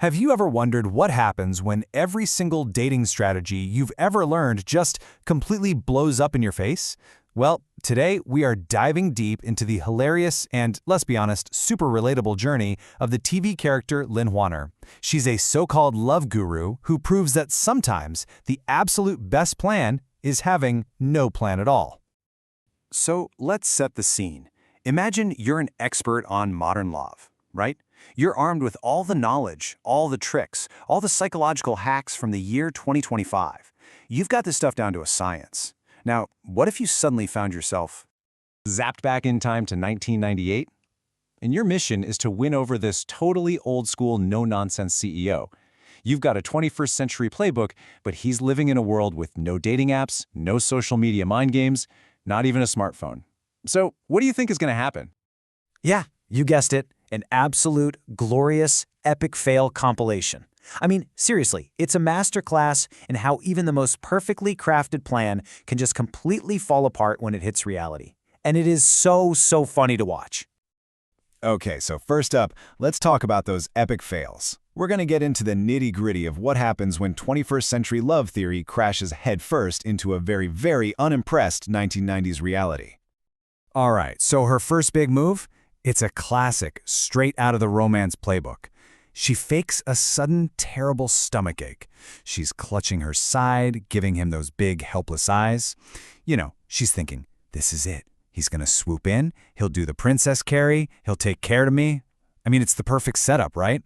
Have you ever wondered what happens when every single dating strategy you've ever learned just completely blows up in your face? Well, today we are diving deep into the hilarious and, let's be honest, super relatable journey of the TV character Lin Huaner. She's a so-called love guru who proves that sometimes the absolute best plan is having no plan at all. So let's set the scene. Imagine you're an expert on modern love, right? You're armed with all the knowledge, all the tricks, all the psychological hacks from the year 2025. You've got this stuff down to a science. Now, what if you suddenly found yourself zapped back in time to 1998? And your mission is to win over this totally old-school, no-nonsense CEO. You've got a 21st century playbook, but he's living in a world with no dating apps, no social media mind games, not even a smartphone. So, what do you think is going to happen? Yeah, you guessed it. An absolute, glorious, epic fail compilation. I mean, seriously, it's a masterclass in how even the most perfectly crafted plan can just completely fall apart when it hits reality. And it is so funny to watch. Okay, so first up, let's talk about those epic fails. We're going to get into the nitty-gritty of what happens when 21st century love theory crashes headfirst into a very unimpressed 1990s reality. All right, so her first big move? It's a classic, straight out of the romance playbook. She fakes a sudden, terrible stomachache. She's clutching her side, giving him those big, helpless eyes. You know, she's thinking, this is it. He's going to swoop in, he'll do the princess carry, he'll take care of me. I mean, it's the perfect setup, right?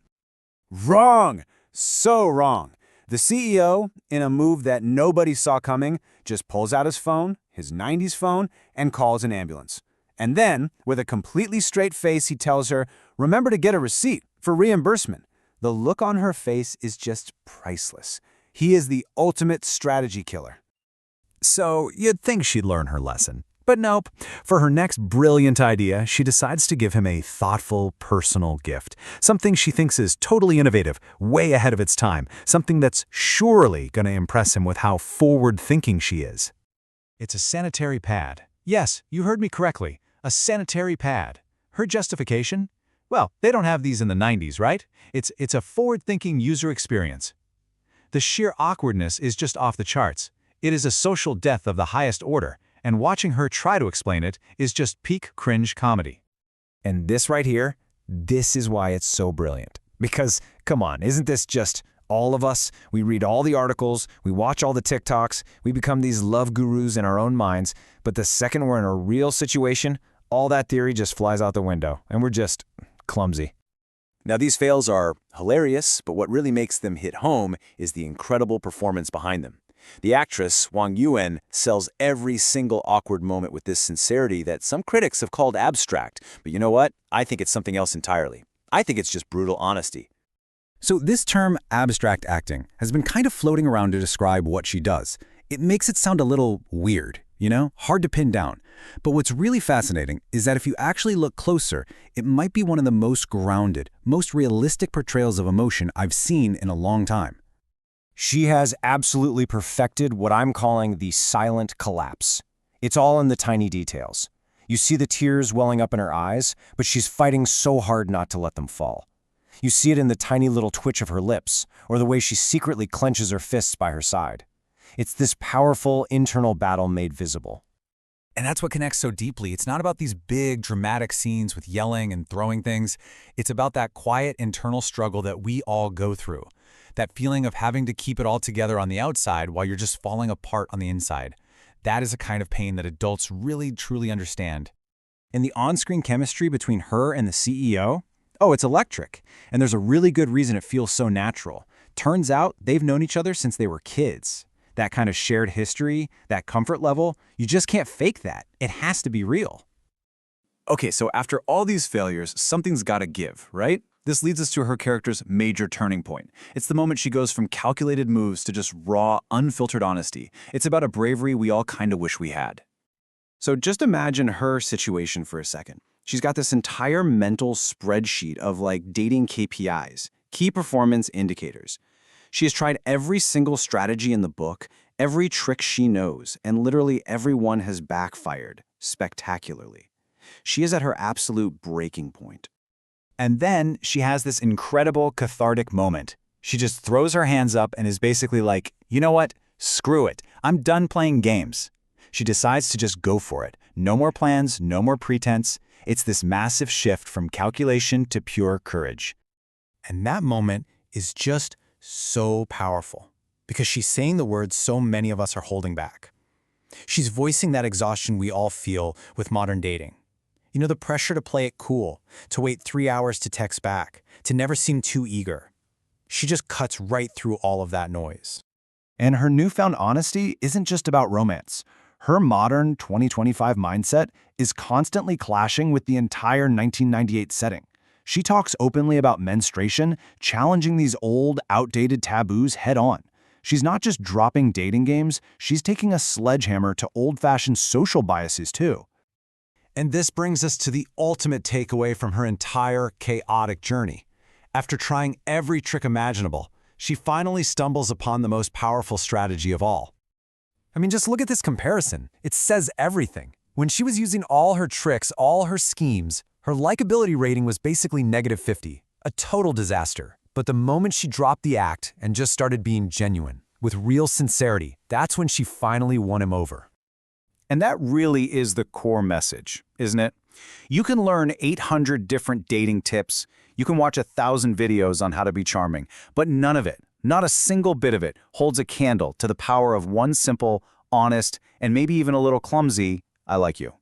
Wrong! So wrong. The CEO, in a move that nobody saw coming, just pulls out his phone, his 90s phone, and calls an ambulance. And then, with a completely straight face, he tells her, remember to get a receipt for reimbursement. The look on her face is just priceless. He is the ultimate strategy killer. So you'd think she'd learn her lesson. But nope. For her next brilliant idea, she decides to give him a thoughtful, personal gift. Something she thinks is totally innovative, way ahead of its time. Something that's surely going to impress him with how forward-thinking she is. It's a sanitary pad. Yes, you heard me correctly. A sanitary pad. Her justification? Well, they don't have these in the 90s, right? It's a forward-thinking user experience. The sheer awkwardness is just off the charts. It is a social death of the highest order, and watching her try to explain it is just peak cringe comedy. And this right here, this is why it's so brilliant. Because, come on, isn't this just all of us? We read all the articles, we watch all the TikToks, we become these love gurus in our own minds, but the second we're in a real situation, all that theory just flies out the window, and we're just clumsy. Now, these fails are hilarious, but what really makes them hit home is the incredible performance behind them. The actress, Wang Yuwen, sells every single awkward moment with this sincerity that some critics have called abstract. But you know what? I think it's something else entirely. I think it's just brutal honesty. So this term, abstract acting, has been kind of floating around to describe what she does. It makes it sound a little weird, you know, hard to pin down. But what's really fascinating is that if you actually look closer, it might be one of the most grounded, most realistic portrayals of emotion I've seen in a long time. She has absolutely perfected what I'm calling the silent collapse. It's all in the tiny details. You see the tears welling up in her eyes, but she's fighting so hard not to let them fall. You see it in the tiny little twitch of her lips, or the way she secretly clenches her fists by her side. It's this powerful internal battle made visible. And that's what connects so deeply. It's not about these big, dramatic scenes with yelling and throwing things. It's about that quiet internal struggle that we all go through. That feeling of having to keep it all together on the outside while you're just falling apart on the inside. That is a kind of pain that adults really, truly understand. And the on-screen chemistry between her and the CEO? Oh, it's electric. And there's a really good reason it feels so natural. Turns out they've known each other since they were kids. That kind of shared history, that comfort level, you just can't fake that. It has to be real. Okay, so after all these failures, something's gotta give, right? This leads us to her character's major turning point. It's the moment she goes from calculated moves to just raw, unfiltered honesty. It's about a bravery we all kind of wish we had. So just imagine her situation for a second. She's got this entire mental spreadsheet of like dating KPIs, key performance indicators. She has tried every single strategy in the book, every trick she knows, and literally every one has backfired spectacularly. She is at her absolute breaking point. And then she has this incredible cathartic moment. She just throws her hands up and is basically like, you know what? Screw it. I'm done playing games. She decides to just go for it. No more plans, no more pretense. It's this massive shift from calculation to pure courage. And that moment is just so powerful because she's saying the words so many of us are holding back. She's voicing that exhaustion we all feel with modern dating. You know, the pressure to play it cool, to wait 3 hours to text back, to never seem too eager. She just cuts right through all of that noise. And her newfound honesty isn't just about romance. Her modern 2025 mindset is constantly clashing with the entire 1998 setting. She talks openly about menstruation, challenging these old, outdated taboos head-on. She's not just dropping dating games, she's taking a sledgehammer to old-fashioned social biases too. And this brings us to the ultimate takeaway from her entire chaotic journey. After trying every trick imaginable, she finally stumbles upon the most powerful strategy of all. I mean, just look at this comparison. It says everything. When she was using all her tricks, all her schemes, her likability rating was basically -50, a total disaster. But the moment she dropped the act and just started being genuine, with real sincerity, that's when she finally won him over. And that really is the core message, isn't it? You can learn 800 different dating tips. You can watch 1,000 videos on how to be charming, but none of it, not a single bit of it, holds a candle to the power of one simple, honest, and maybe even a little clumsy, I like you.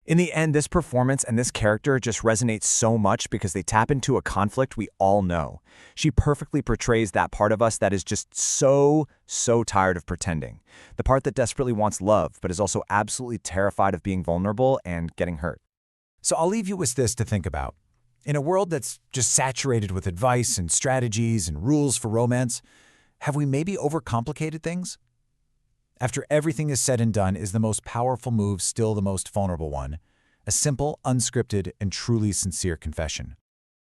In the end, this performance and this character just resonates so much because they tap into a conflict we all know. She perfectly portrays that part of us that is just so tired of pretending. The part that desperately wants love, but is also absolutely terrified of being vulnerable and getting hurt. So I'll leave you with this to think about. In a world that's just saturated with advice and strategies and rules for romance, have we maybe overcomplicated things? After everything is said and done, is the most powerful move still the most vulnerable one? A simple, unscripted, and truly sincere confession.